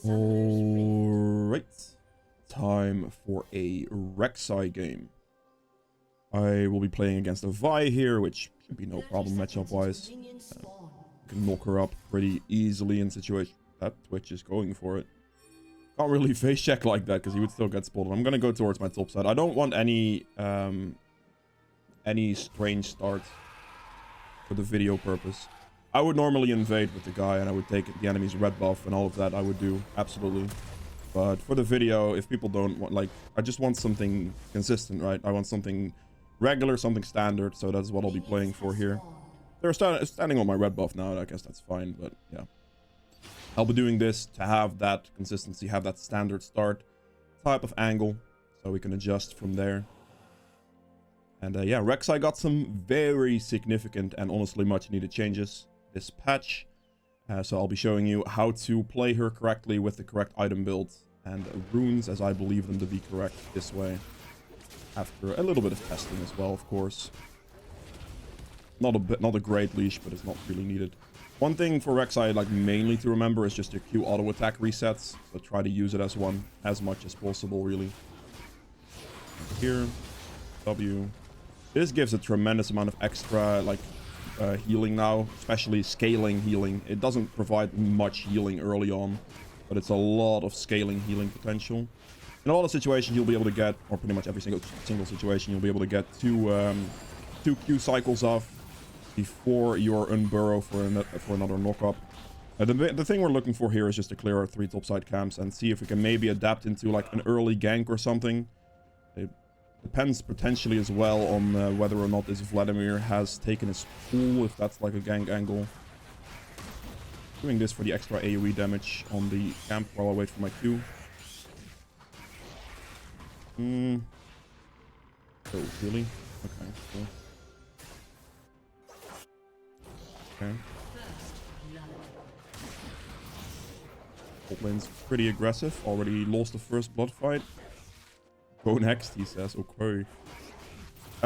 Alright. Time for a Rek'sai game. I will be playing against a Vi here, which should be no problem matchup-wise. Can knock her up pretty easily in situation. That Twitch is going for it. Can't really face check like that because he would still get spotted. I'm gonna go towards my top side. I don't want any strange starts for the video purpose. I would normally invade with the guy and I would take the enemy's red buff and all of that. I would do, absolutely. But for the video, if people don't want, like, I just want something consistent, right? I want something regular, something standard. So that's what I'll be playing for here. They're standing on my red buff now. I guess that's fine, but yeah. I'll be doing this to have that consistency, have that standard start type of angle, so we can adjust from there. And yeah, Rek'sai got some very significant and honestly much needed changes this patch. So I'll be showing you how to play her correctly with the correct item build and runes as I believe them to be correct this way. After a little bit of testing as well, of course. Not a great leash, but it's not really needed. One thing for Rek'sai, like, mainly to remember is just your Q auto attack resets. So try to use it as one as much as possible, really. Here, W. This gives a tremendous amount of extra, like, healing now, especially scaling healing. It doesn't provide much healing early on, but it's a lot of scaling healing potential. In a lot of situations, you'll be able to get, or pretty much every single situation, you'll be able to get two Q cycles off before your unburrow for another knock-up. The thing we're looking for here is just to clear our 3 topside camps and see if we can maybe adapt into like an early gank or something. It depends potentially as well on whether or not this Vladimir has taken his pool, if that's like a gank angle. Doing this for the extra AoE damage on the camp while I wait for my Q. Oh, really? Okay, cool. Okay. Bot lane's pretty aggressive. Already lost the first blood fight. Go next, he says. Okay.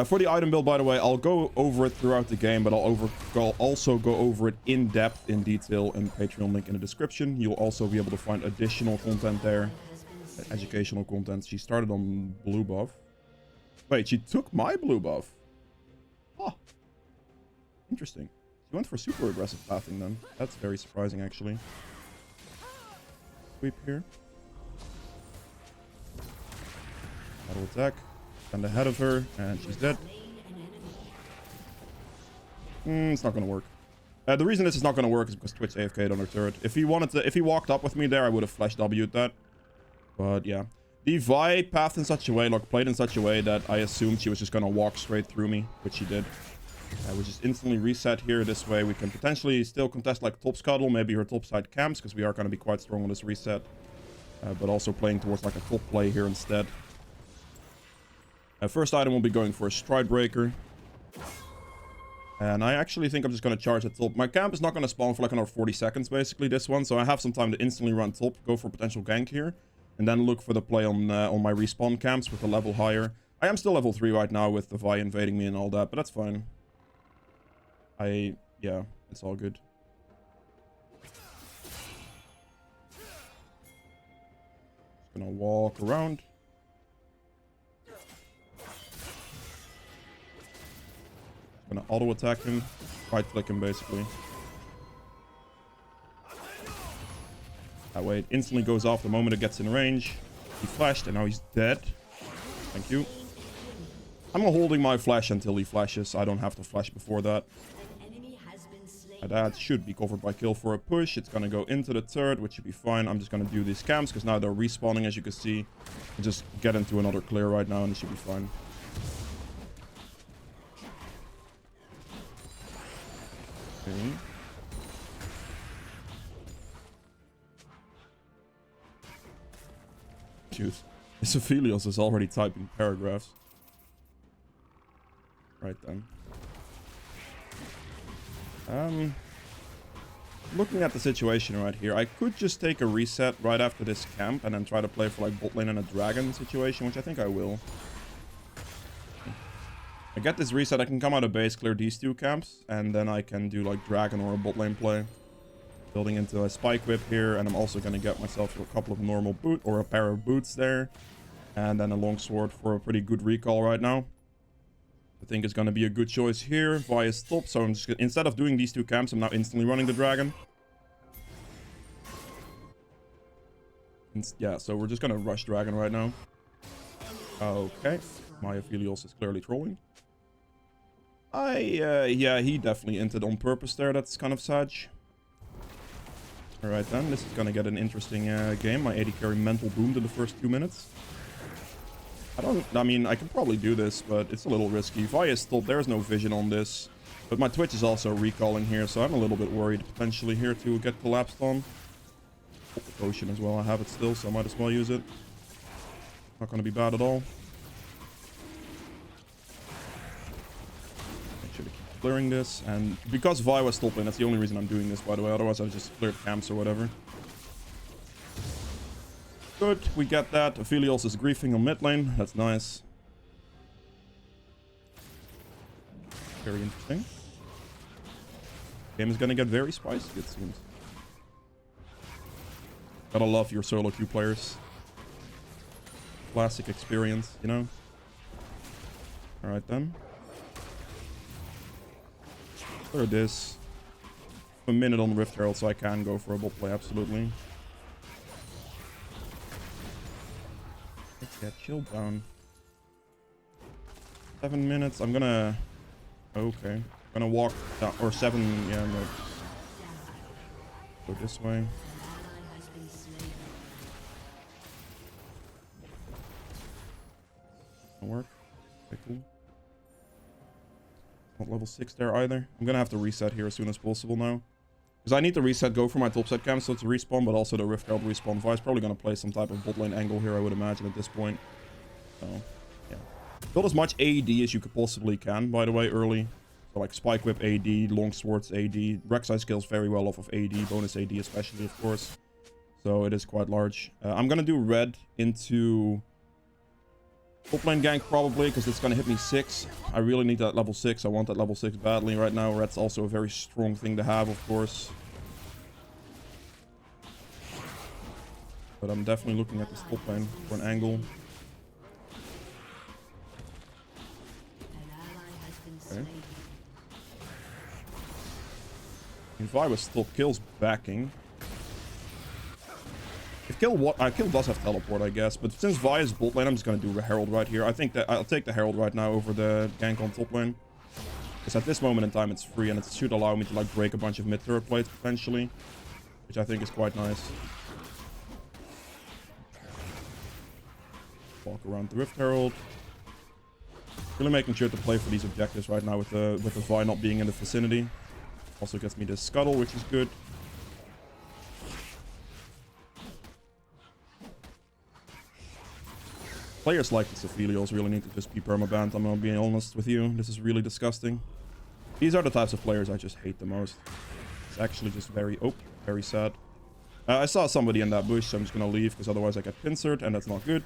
For the item build, by the way, I'll go over it throughout the game, but I'll also go over it in depth, in detail, in Patreon link in the description. You'll also be able to find additional content there. Educational content. She started on blue buff. Wait, she took my blue buff. Huh. Interesting. She went for super aggressive pathing then. That's very surprising, actually. Sweep here. Auto attack. Stand ahead of her, and she's dead. It's not gonna work. The reason this is not gonna work is because Twitch AFK'd on her turret. If he walked up with me there, I would have flash W'd that. But yeah. The Vi pathed in such a way, like played in such a way that I assumed she was just gonna walk straight through me, which she did. We just instantly reset here. This way we can potentially still contest like top scuttle, maybe her top side camps, because we are going to be quite strong on this reset. But also playing towards like a top play here instead. First item will be going for a stride breaker. And I actually think I'm just going to charge at top. My camp is not going to spawn for like another 40 seconds basically, this one. So I have some time to instantly run top, go for potential gank here. And then look for the play on my respawn camps with a level higher. I am still level 3 right now with the Vi invading me and all that, but that's fine. Yeah, it's all good. Just gonna walk around. Gonna auto attack him. Right click him basically. That way it instantly goes off the moment it gets in range. He flashed and now he's dead. Thank you. I'm holding my flash until he flashes. I don't have to flash before that. That should be covered by kill for a push. It's going to go into the turret, which should be fine. I'm just going to do these camps because now they're respawning, as you can see. And just get into another clear right now and it should be fine. Okay. Dude, this Aphelios is already typing paragraphs. Right then. Looking at the situation right here, I could just take a reset right after this camp and then try to play for like bot lane and a dragon situation, which I think I will. I get this reset, I can come out of base, clear these 2 camps, and then I can do like dragon or a bot lane play. Building into a spike whip here, and I'm also going to get myself a couple of normal boot or a pair of boots there. And then a longsword for a pretty good recall right now. I think it's going to be a good choice here. Vi is top, so I'm just gonna, instead of doing these two camps, I'm now instantly running the dragon. Yeah, so we're just going to rush dragon right now. Okay, my Aphelios is clearly trolling. Yeah, he definitely entered on purpose there. That's kind of sad. Alright then, this is gonna get an interesting game. My AD carry mental boomed in the first 2 minutes. I mean, I can probably do this, but it's a little risky. Vi is still, there's no vision on this. But my Twitch is also recalling here, so I'm a little bit worried potentially here to get collapsed on. The potion as well, I have it still, so I might as well use it. Not gonna be bad at all. Clearing this, and because Vi was still playing, that's the only reason I'm doing this, by the way. Otherwise I just cleared camps or whatever. Good, we get that. Aphelios is griefing on mid lane. That's nice. Very interesting. Game is gonna get very spicy, it seems. Gotta love your solo queue players. Classic experience, you know? Alright then. Clear this. A minute on Rift Herald, so I can go for a bot play, absolutely. Let's get chilled down. 7 minutes. I'm gonna... Okay. I'm gonna walk down, or 7, yeah, no. Go this way. That'll work. Okay, cool. Not level 6 there either. I'm gonna have to reset here as soon as possible now. Because I need to reset, go for my top set camp so to respawn, but also the Rift Herald respawn. Vi's probably gonna play some type of bot lane angle here, I would imagine, at this point. So, yeah. Build as much AD as you could possibly can, by the way, early. So like Spike Whip AD, Longswords AD. Rek'sai scales very well off of AD, bonus AD especially, of course. So it is quite large. I'm gonna do red into... top lane gank probably, because it's gonna hit me 6. I really need that level 6. I want that level 6 badly right now. Red's also a very strong thing to have, of course. But I'm definitely looking at this top lane for an angle. Okay. If I was still kills backing. If kill does have teleport, I guess, but since Vi is bot lane, I'm just gonna do a Herald right here. I think that I'll take the Herald right now over the gank on top lane, because at this moment in time it's free and it should allow me to like break a bunch of mid turret plates potentially, which I think is quite nice. Walk around the Rift Herald. Really making sure to play for these objectives right now with the Vi not being in the vicinity. Also gets me this scuttle, which is good. Players like this Aphelios really need to just be permabanned. I'm gonna be honest with you. This is really disgusting. These are the types of players I just hate the most. It's actually just very... Oh, very sad. I saw somebody in that bush, so I'm just gonna leave, because otherwise I get pincered, and that's not good.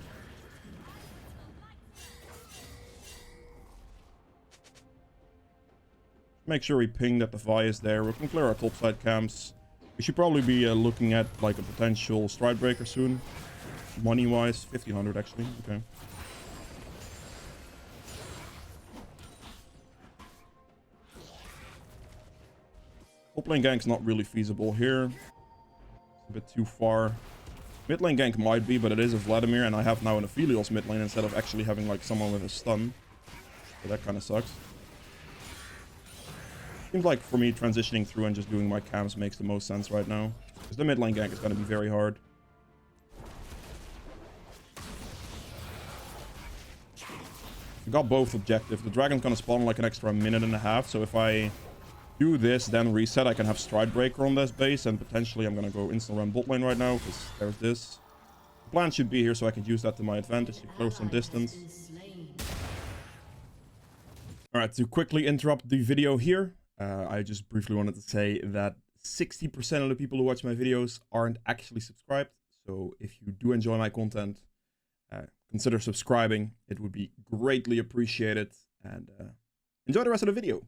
Make sure we ping that the Vi is there. We can clear our topside camps. We should probably be looking at like a potential stride breaker soon. Money-wise, 1500 actually. Okay. Top lane gank's not really feasible here. It's a bit too far. Mid lane gank might be, but it is a Vladimir, and I have now an Aphelios mid lane instead of actually having like someone with a stun. So that kind of sucks. Seems like for me transitioning through and just doing my camps makes the most sense right now, because the mid lane gank is going to be very hard. We got both objectives. The dragon's gonna spawn like an extra minute and a half, so if I do this, then reset, I can have Stride Breaker on this base, and potentially I'm gonna go instant run bot lane right now, because there's this. The plan should be here, so I can use that to my advantage to close some distance. Alright, to quickly interrupt the video here, I just briefly wanted to say that 60% of the people who watch my videos aren't actually subscribed, so if you do enjoy my content, consider subscribing. It would be greatly appreciated, and enjoy the rest of the video.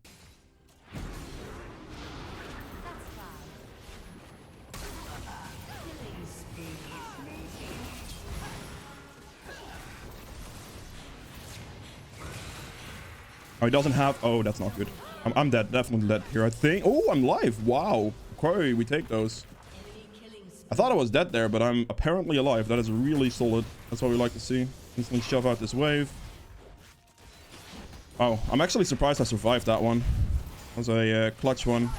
Oh, he doesn't have... Oh, that's not good. I'm dead. Definitely dead here, I think. Oh, I'm live. Wow. Okay, we take those. I thought I was dead there, but I'm apparently alive. That is really solid. That's what we like to see. Instantly shove out this wave. Oh, I'm actually surprised I survived that one. That was a clutch one.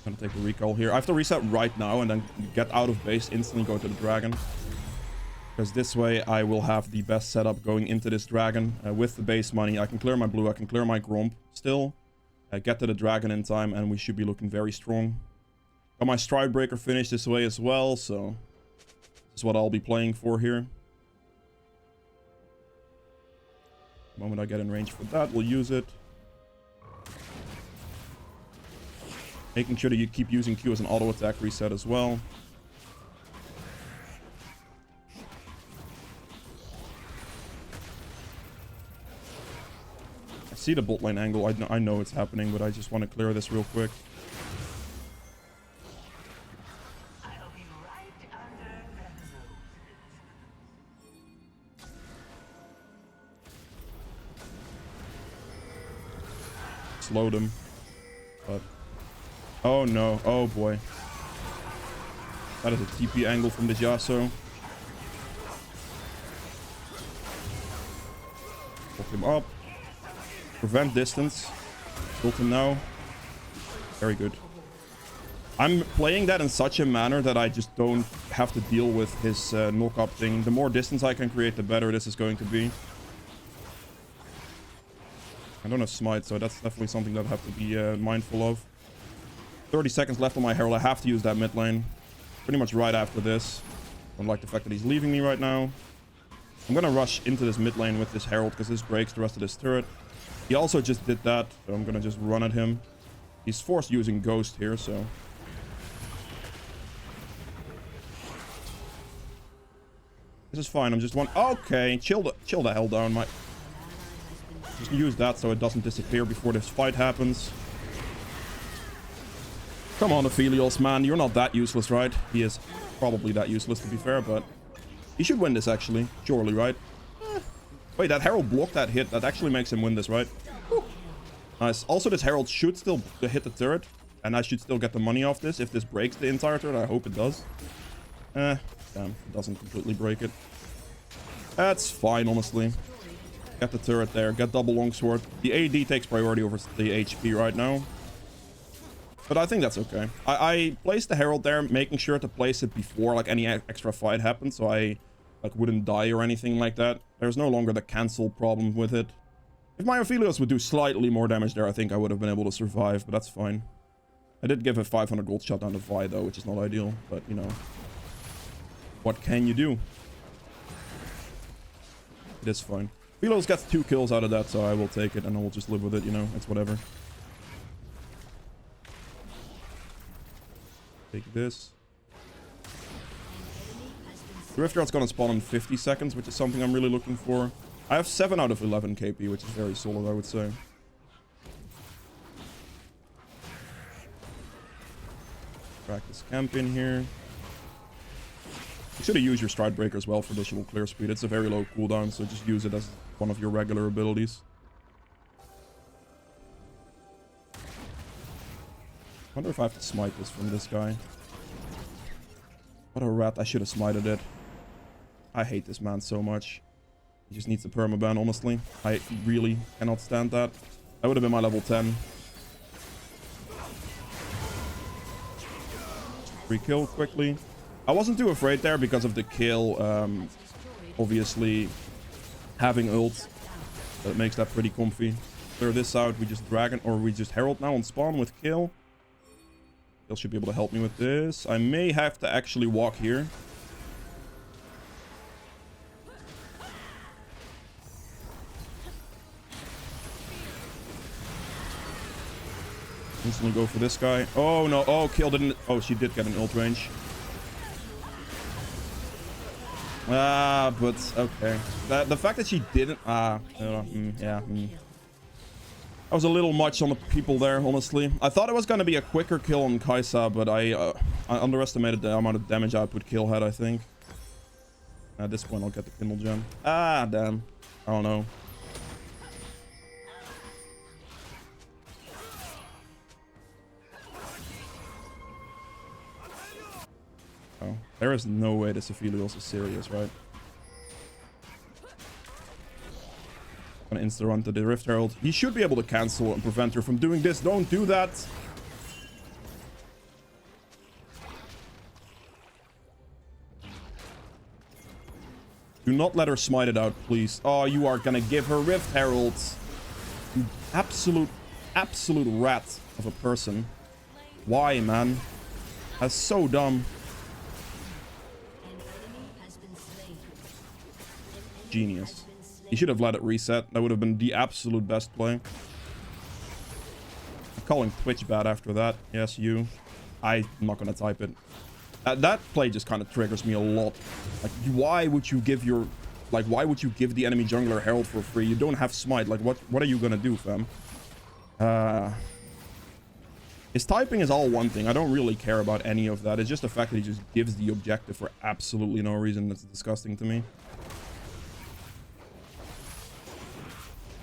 I'm gonna take the recall here. I have to reset right now and then get out of base, instantly go to the dragon. Because this way I will have the best setup going into this dragon. With the base money, I can clear my blue, I can clear my gromp still. Get to the dragon in time, and we should be looking very strong. Got my stride breaker finished this way as well, so this is what I'll be playing for here. The moment I get in range for that, we'll use it. Making sure that you keep using Q as an auto attack reset as well. I see the bot lane angle. I know it's happening, but I just want to clear this real quick. Slowed him. But oh no. Oh boy. That is a TP angle from this Yasuo. Hook him up. Prevent distance. Built him now. Very good. I'm playing that in such a manner that I just don't have to deal with his knock-up thing. The more distance I can create, the better this is going to be. I don't have smite, so that's definitely something that I have to be mindful of. 30 seconds left on my Herald. I have to use that mid lane. Pretty much right after this. Don't like the fact that he's leaving me right now. I'm gonna rush into this mid lane with this Herald because this breaks the rest of this turret. He also just did that, so I'm gonna just run at him. He's forced using Ghost here, so... This is fine, I'm just one... Okay, chill the hell down, my... Just use that so it doesn't disappear before this fight happens. Come on, Aphelios, man. You're not that useless, right? He is probably that useless, to be fair, but... He should win this, actually. Surely, right? Wait, that Herald blocked that hit. That actually makes him win this, right? Whew. Nice. Also, this Herald should still hit the turret. And I should still get the money off this. If this breaks the entire turret, I hope it does. Damn. It doesn't completely break it. That's fine, honestly. Get the turret there. Get double longsword. The AD takes priority over the HP right now. But I think that's okay. I placed the Herald there, making sure to place it before like any extra fight happens, so I like wouldn't die or anything like that. There's no longer the cancel problem with it. If my Aphelios would do slightly more damage there, I think I would have been able to survive, but that's fine. I did give a 500 gold shot down to Vi though, which is not ideal, but you know. What can you do? It is fine. Aphelios gets 2 kills out of that, so I will take it and I will just live with it, you know. It's whatever. Take this. Riftguard's gonna spawn in 50 seconds, which is something I'm really looking for. I have 7 out of 11 KP, which is very solid, I would say. Practice camp in here. You should have used your stride breaker as well for additional clear speed. It's a very low cooldown, so just use it as one of your regular abilities. I wonder if I have to smite this from this guy. What a rat. I should have smited it. I hate this man so much. He just needs a permaban, honestly. I really cannot stand that. That would have been my level 10. Free kill quickly. I wasn't too afraid there because of the kill. Obviously, having ult, that makes that pretty comfy. Clear this out. We just dragon, or we just Herald now on spawn with kill. Kill should be able to help me with this. I may have to actually walk here. Instantly go for this guy. Oh no. Oh, kill didn't. Oh, she did get an ult range. But okay. The fact that she didn't. Yeah. That was a little much on the people there, honestly. I thought it was going to be a quicker kill on Kaisa, but I underestimated the amount of damage output kill had, I think. At this point, I'll get the Kindle Gem. Damn. I don't know. Oh, there is no way this Aphelios is serious, right? Gonna insta-run to the Rift Herald. He should be able to cancel and prevent her from doing this. Don't do that. Do not let her smite it out, please. Oh, you are gonna give her Rift Herald. You absolute rat of a person. Why, man? That's so dumb. Genius. He should have let it reset. That would have been the absolute best play. I'm calling Twitch bad after that. Yes, you. I'm not gonna type it. That play just kind of triggers me a lot. Like, why would you give your... Like, why would you give the enemy jungler Herald for free? You don't have smite. Like, what are you gonna do, fam? His typing is all one thing. I don't really care about any of that. It's just the fact that he just gives the objective for absolutely no reason. That's disgusting to me.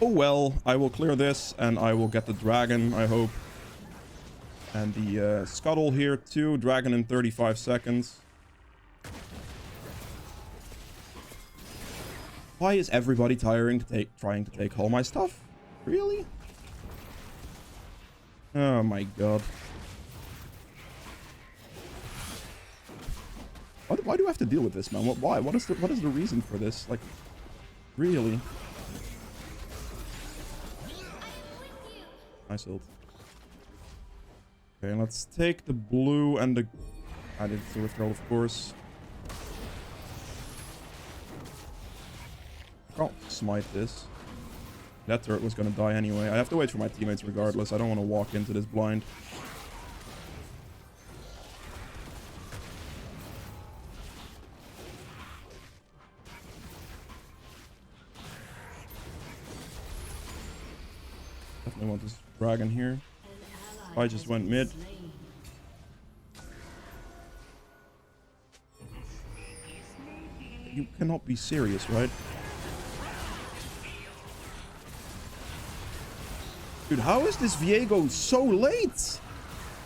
Oh well, I will clear this and I will get the dragon, I hope. And the scuttle here too. Dragon in 35 seconds. Why is everybody trying to take all my stuff? Really? Oh my god. Why do I have to deal with this, man? Why? What is the reason for this? Like, really? Nice ult. Okay, let's take the blue and the... I did the Rift Herald, of course. I can't smite this. That turret was gonna die anyway. I have to wait for my teammates regardless. I don't want to walk into this blind. Definitely want this dragon here. I just went mid. You cannot be serious, right? Dude, how is this Viego so late?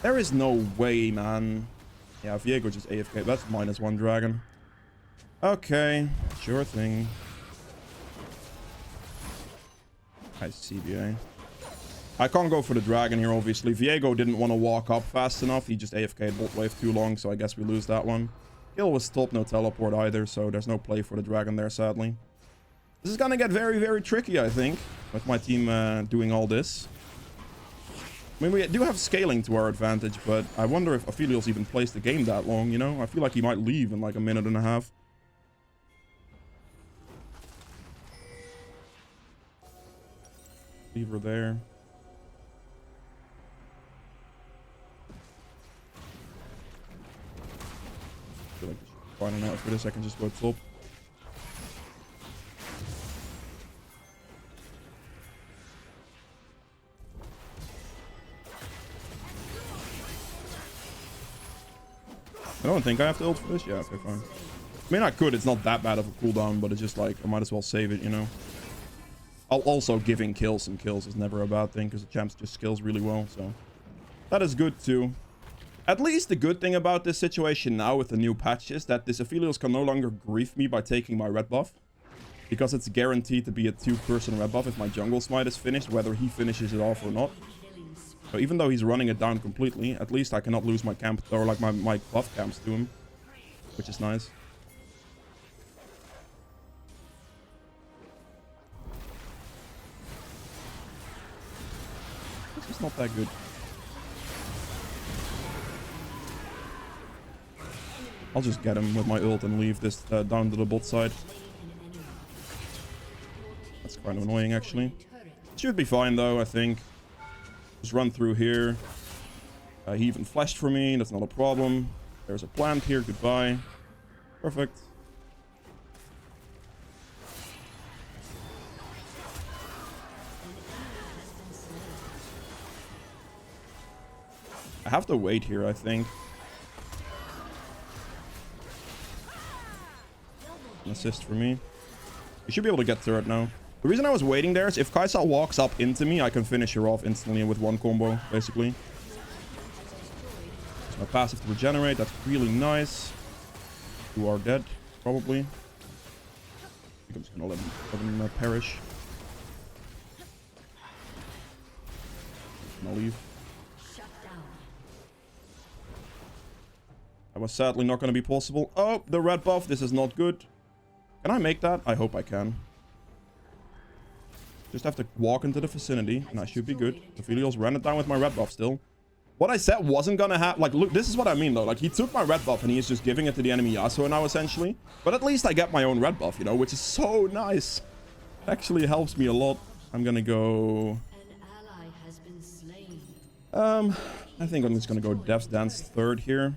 There is no way, man. Yeah, Viego just AFK. That's -1 dragon. Okay, sure thing. Nice CBA. I can't go for the dragon here, obviously. Viego didn't want to walk up fast enough. He just AFK'd bot wave too long, so I guess we lose that one. Kill was stopped, no teleport either, so there's no play for the dragon there, sadly. This is gonna get very, very tricky, I think, with my team doing all this. I mean, we do have scaling to our advantage, but I wonder if Aphelios even plays the game that long, you know? I feel like he might leave in like a minute and a half. Leave her there. I feel like finding out for this, I can just go top. I don't think I have to ult for this. Yeah, okay, fine. I mean, I could. It's not that bad of a cooldown, but it's just like, I might as well save it, you know? Also, giving kills some kills is never a bad thing, because the champ just skills really well, so... That is good, too. At least the good thing about this situation now with the new patch is that this Aphelios can no longer grief me by taking my red buff. Because it's guaranteed to be a 2-person red buff if my jungle smite is finished, whether he finishes it off or not. So even though he's running it down completely, at least I cannot lose my camp, or like my buff camps to him. Which is nice. This is not that good. I'll just get him with my ult and leave this down to the bot side. That's kind of annoying, actually. Should be fine, though, I think. Just run through here. He even flashed for me. That's not a problem. There's a plant here. Goodbye. Perfect. I have to wait here, I think. An assist for me. You should be able to get turret now. The reason I was waiting there is if Kai'Sa walks up into me, I can finish her off instantly with one combo, basically. So my passive to regenerate, that's really nice. who are dead, probably. I think I'm just gonna let him perish. I'll leave. That was sadly not going to be possible. Oh, the red buff. This is not good. Can I make that? I hope I can. Just have to walk into the vicinity, and I should be good. Aphelios ran it down with my red buff still. What I said wasn't going to happen. Like, look, this is what I mean, though. Like, he took my red buff, and he is just giving it to the enemy Yasuo now, essentially. But at least I get my own red buff, you know, which is so nice. Actually helps me a lot. I'm going to go... I think I'm just going to go Dev's Dance third here.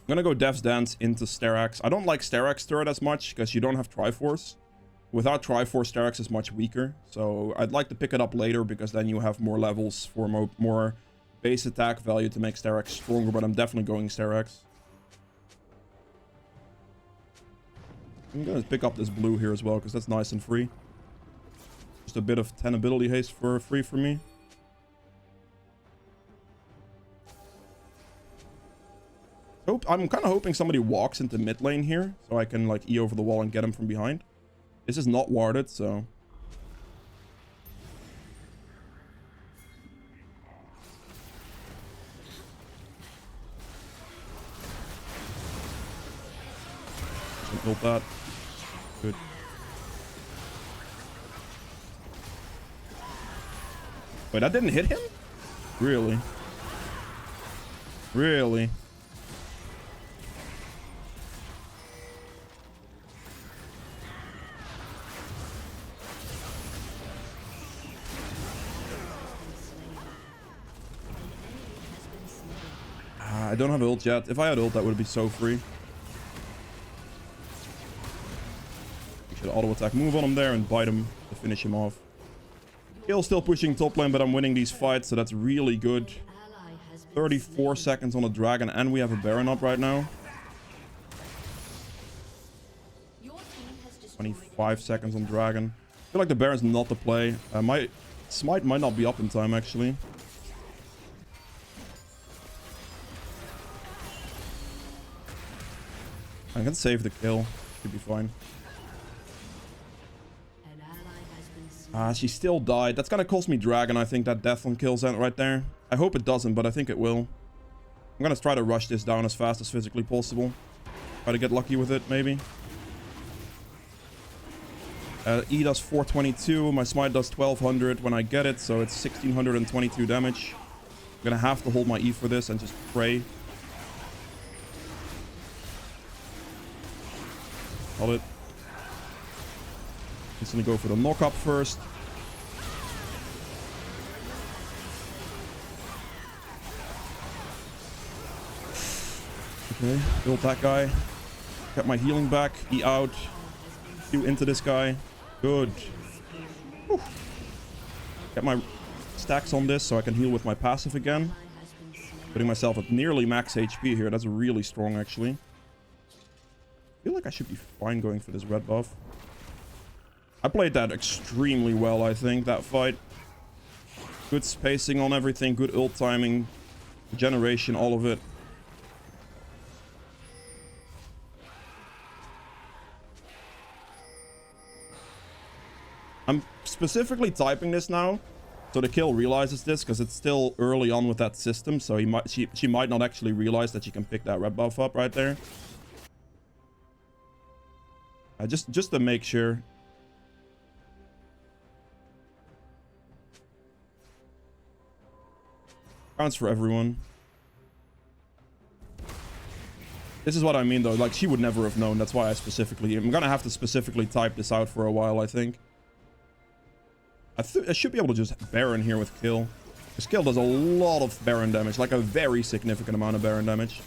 I'm gonna go Dev's Dance into Sterax. I don't like Sterax turret as much because you don't have Triforce. Without Triforce, Sterax is much weaker. So I'd like to pick it up later because then you have more levels for more base attack value to make Sterax stronger. But I'm definitely going Sterax. I'm gonna pick up this blue here as well because that's nice and free. Just a bit of 10 ability haste for free for me. I'm kind of hoping somebody walks into mid lane here so I can like E over the wall and get him from behind. This is not warded, so... Just build that. Good. Wait, that didn't hit him? Really? Really? I don't have ult yet. If I had ult, that would be so free. We should auto attack move on him there and bite him to finish him off. Kill's still pushing top lane, but I'm winning these fights, so that's really good. 34 seconds on the dragon, and we have a Baron up right now. 25 seconds on dragon. I feel like the Baron's not the play. My smite might not be up in time, actually. I can save the kill. Should be fine. She still died. That's gonna cost me dragon, I think, that death on kills right there. I hope it doesn't, but I think it will. I'm gonna try to rush this down as fast as physically possible. Try to get lucky with it, maybe. E does 422. My smite does 1200 when I get it, so it's 1622 damage. I'm gonna have to hold my E for this and just pray. Hold it. Instantly go for the knock up first. Okay, build that guy. Get my healing back. E out. Q into this guy. Good. Whew. Get my stacks on this so I can heal with my passive again. Putting myself at nearly max HP here. That's really strong, actually. I feel like I should be fine going for this red buff. I played that extremely well, I think, that fight. Good spacing on everything, good ult timing, generation, all of it. I'm specifically typing this now, so the kill realizes this, because it's still early on with that system, so she might not actually realize that she can pick that red buff up right there. Just to make sure. Counts for everyone. This is what I mean, though. Like, she would never have known. That's why I'm gonna have to specifically type this out for a while, I think. I should be able to just Baron here with Kill. Because Kill does a lot of Baron damage. Like, a very significant amount of Baron damage.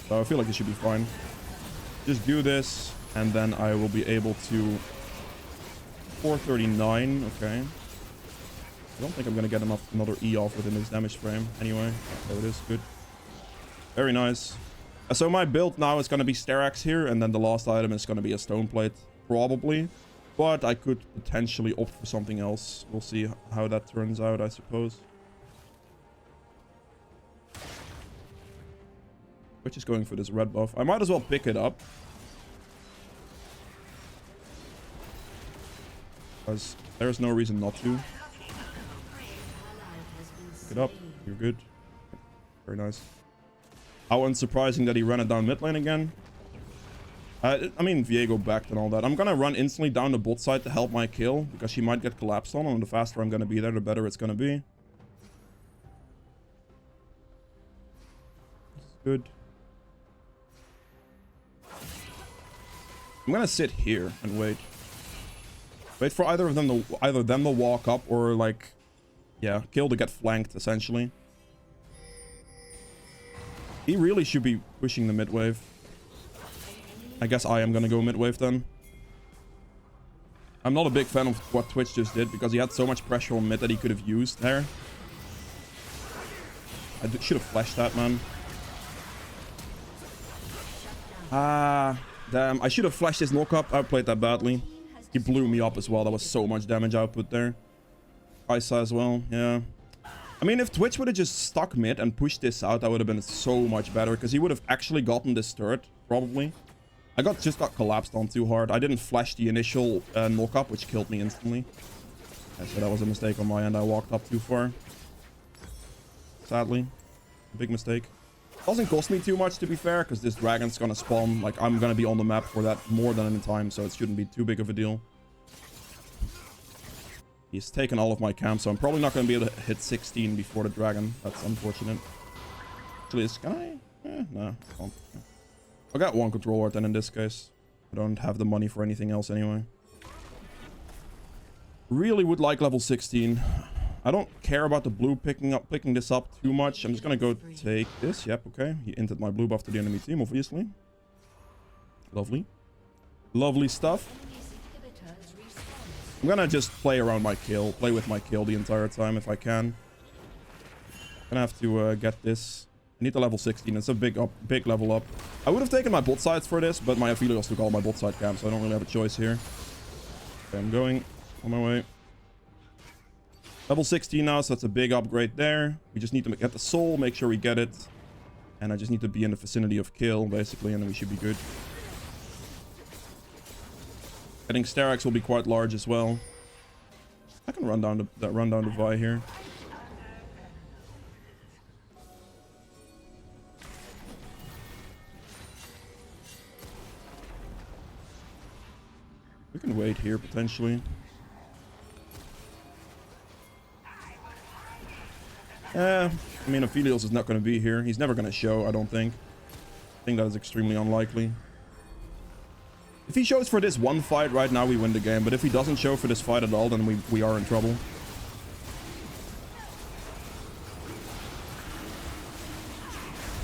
So I feel like it should be fine. Just do this. And then I will be able to... 439, okay. I don't think I'm going to get another E off within this damage frame. Anyway, there it is, good. Very nice. So my build now is going to be Sterax here, and then the last item is going to be a stone plate, probably. But I could potentially opt for something else. We'll see how that turns out, I suppose. Which is going for this red buff. I might as well pick it up. Because there's no reason not to. Pick it up. You're good. Very nice. How unsurprising that he ran it down mid lane again. I mean, Viego backed and all that. I'm gonna run instantly down the bot side to help my kill. Because she might get collapsed on. And the faster I'm gonna be there, the better it's gonna be. Good. I'm gonna sit here and wait. Wait for either of them to walk up or like, yeah, kill to get flanked essentially. He really should be pushing the mid wave. I guess I am gonna go mid wave then. I'm not a big fan of what Twitch just did because he had so much pressure on mid that he could have used there. I should have flashed that, man. Ah, damn. I should have flashed his knock-up. I played that badly. He blew me up as well. That was so much damage output there. Isa as well, yeah. I mean, if Twitch would have just stuck mid and pushed this out, that would have been so much better. Because he would have actually gotten this turret, probably. I just got collapsed on too hard. I didn't flash the initial knock-up, which killed me instantly. Yeah, so that was a mistake on my end. I walked up too far. Sadly. Big mistake. Doesn't cost me too much, to be fair, because this dragon's gonna spawn. Like, I'm gonna be on the map for that more than any time, so it shouldn't be too big of a deal. He's taken all of my camps, so I'm probably not gonna be able to hit 16 before the dragon. That's unfortunate. Actually, this guy? No. I got one control ward then in this case. I don't have the money for anything else anyway. Really would like level 16. I don't care about the blue picking this up too much. I'm just gonna go take this. Yep, okay. He entered my blue buff to the enemy team, obviously. Lovely. Lovely stuff. I'm gonna just play around my kill. Play with my kill the entire time if I can. Gonna have to get this. I need the level 16. It's a big level up. I would have taken my bot sides for this, but my Aphelios took all my bot side camps, so I don't really have a choice here. Okay, I'm going on my way. Level 16 now, so that's a big upgrade there. We just need to get the soul, make sure we get it. And I just need to be in the vicinity of kill, basically, and then we should be good. Getting Sterax will be quite large as well. I can run down the Vi here. We can wait here, potentially. I mean, Aphelios is not going to be here. He's never going to show, I don't think. I think that is extremely unlikely. If he shows for this one fight right now, we win the game. But if he doesn't show for this fight at all, then we are in trouble.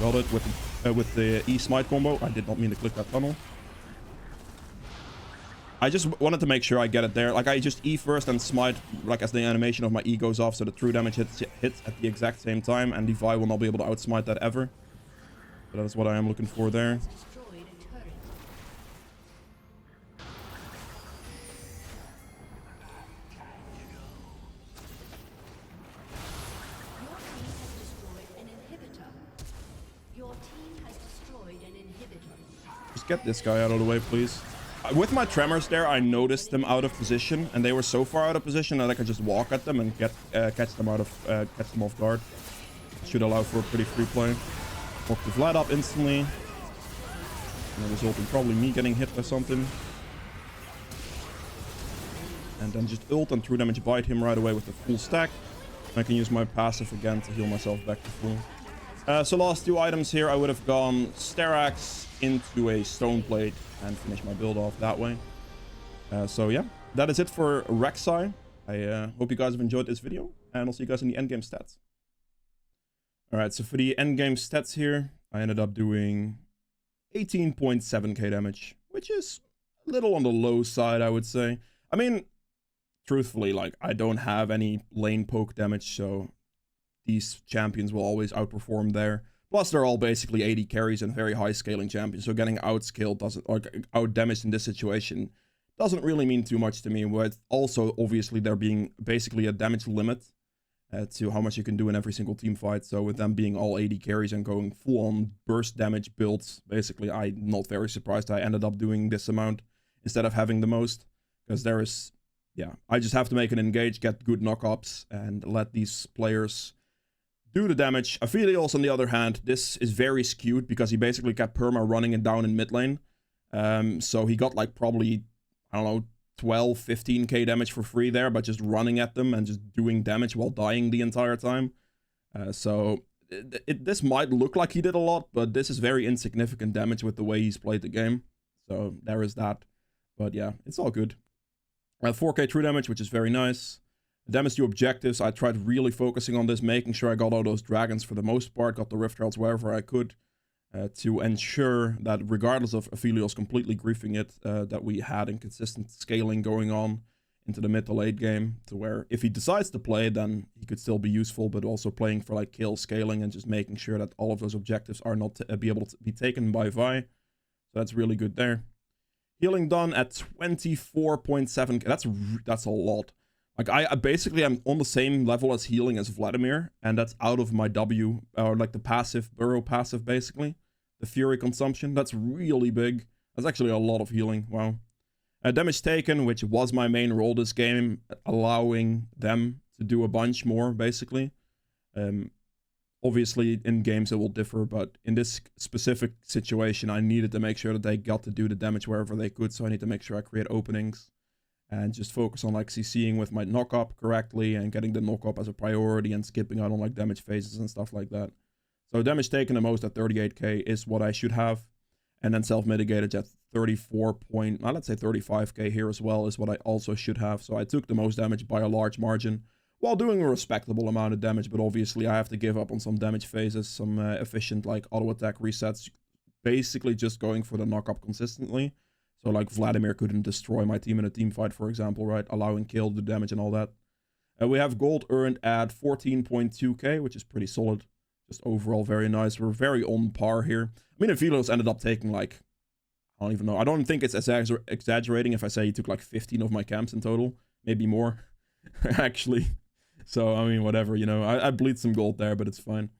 Got it with the E-Smite combo. I did not mean to click that tunnel. I just wanted to make sure I get it there. Like, I just E first and smite, like, as the animation of my E goes off, so the true damage hits at the exact same time, and Devi will not be able to outsmite that ever. But that is what I am looking for there. Just get this guy out of the way, please. With my tremors there, I noticed them out of position, and they were so far out of position that I could just walk at them and catch them off guard. Should allow for a pretty free play. Walk the Vlad up instantly, and the result in probably me getting hit by something. And then just ult and true damage bite him right away with the full stack. I can use my passive again to heal myself back to full. So last two items here, I would have gone Sterax into a stone plate and finish my build off that way. So yeah, that is it for Rek'sai. I hope you guys have enjoyed this video, and I'll see you guys in the endgame stats. Alright, so for the endgame stats here, I ended up doing 18.7k damage, which is a little on the low side, I would say. I mean, truthfully, like, I don't have any lane poke damage, so these champions will always outperform there. Plus, they're all basically 80 carries and very high scaling champions, so getting outscaled doesn't, or out damaged in this situation doesn't really mean too much to me. But also, obviously, there being basically a damage limit to how much you can do in every single team fight. So with them being all 80 carries and going full-on burst damage builds, basically, I'm not very surprised I ended up doing this amount instead of having the most. Because there is, yeah, I just have to make an engage, get good knock-ups, and let these players do the damage. Aphelios, on the other hand, this is very skewed because he basically kept perma running it down in mid lane. So he got like probably, I don't know, 12, 15k damage for free there, but just running at them and just doing damage while dying the entire time. So this might look like he did a lot, but this is very insignificant damage with the way he's played the game. So there is that. But yeah, it's all good. 4k true damage, which is very nice. Damage to objectives, I tried really focusing on this, making sure I got all those dragons for the most part, got the Rift Heralds wherever I could, to ensure that regardless of Aphelios completely griefing it, that we had inconsistent scaling going on into the mid to late game, to where if he decides to play, then he could still be useful, but also playing for like kill scaling and just making sure that all of those objectives are not be able to be taken by Vi. So that's really good there. Healing done at 24.7k. That's a lot. Like I basically am on the same level as healing as Vladimir, and that's out of my W, or like the passive, burrow passive basically. The Fury consumption, that's really big. That's actually a lot of healing, wow. Damage taken, which was my main role this game, allowing them to do a bunch more basically. Obviously in games it will differ, but in this specific situation I needed to make sure that they got to do the damage wherever they could, so I need to make sure I create openings. And just focus on like CCing with my knock-up correctly and getting the knock-up as a priority and skipping out on like damage phases and stuff like that. So damage taken the most at 38k is what I should have. And then self-mitigated at 35k here as well is what I also should have. So I took the most damage by a large margin while doing a respectable amount of damage. But obviously I have to give up on some damage phases, some efficient like auto-attack resets. Basically just going for the knock-up consistently. So like Vladimir couldn't destroy my team in a team fight, for example, right? Allowing kill, the damage and all that. We have gold earned at 14.2k, which is pretty solid. Just overall very nice. We're very on par here. I mean, Aphelios ended up taking like, I don't even know. I don't think it's exaggerating if I say he took like 15 of my camps in total. Maybe more, actually. So, I mean, whatever, you know. I bleed some gold there, but it's fine.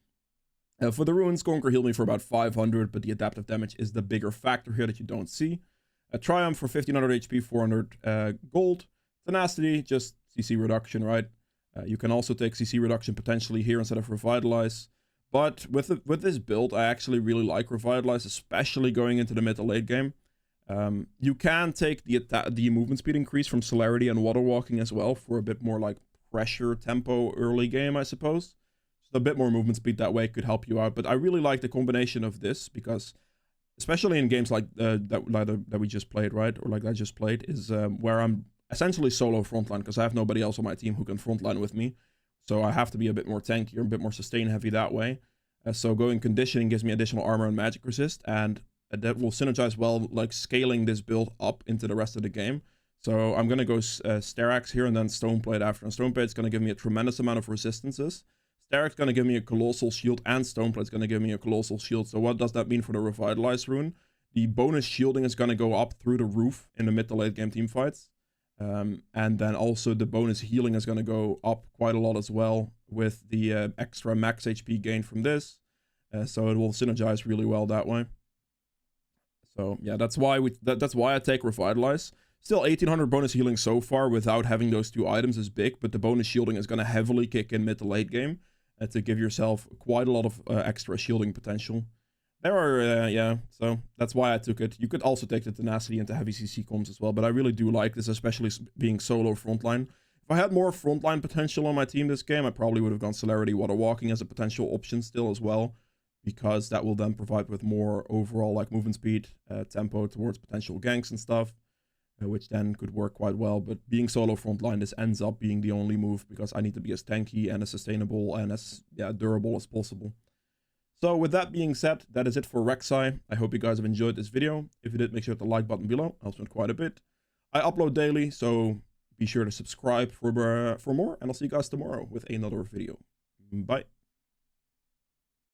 For the runes, Conquer healed me for about 500, but the adaptive damage is the bigger factor here that you don't see. A Triumph for 1500 HP, 400 gold. Tenacity, just CC reduction, right? You can also take CC reduction potentially here instead of Revitalize. But with this build, I actually really like Revitalize, especially going into the mid to late game. You can take the movement speed increase from Celerity and Water Walking as well for a bit more like pressure tempo early game, I suppose. Just a bit more movement speed that way could help you out. But I really like the combination of this because, especially in games like that we just played, right? Or like I just played, is where I'm essentially solo frontline because I have nobody else on my team who can frontline with me. So I have to be a bit more tanky or a bit more sustain heavy that way. So going conditioning gives me additional armor and magic resist, and that will synergize well, like scaling this build up into the rest of the game. So I'm going to go Sterax here and then Stoneplate after. And Stoneplate's going to give me a tremendous amount of resistances. Sterax going to give me a Colossal Shield, and Stoneplate's going to give me a Colossal Shield. So what does that mean for the Revitalize rune? The bonus shielding is going to go up through the roof in the mid to late game team fights. And then also the bonus healing is going to go up quite a lot as well with the extra max HP gain from this. So it will synergize really well that way. So yeah, that's why I take Revitalize. Still 1800 bonus healing so far without having those two items is big, but the bonus shielding is going to heavily kick in mid to late game to give yourself quite a lot of extra shielding potential. There are, yeah, so that's why I took it. You could also take the Tenacity into heavy CC comms as well, but I really do like this, especially being solo frontline. If I had more frontline potential on my team this game, I probably would have gone Celerity Water Walking as a potential option still as well, because that will then provide with more overall like movement speed, tempo towards potential ganks and stuff, which then could work quite well. But being solo frontline, this ends up being the only move because I need to be as tanky and as sustainable and as durable as possible. So with that being said, that is it for Rek'sai. I hope you guys have enjoyed this video. If you did, make sure to hit the like button below. Helps me quite a bit. I upload daily, so be sure to subscribe for more, and I'll see you guys tomorrow with another video. Bye.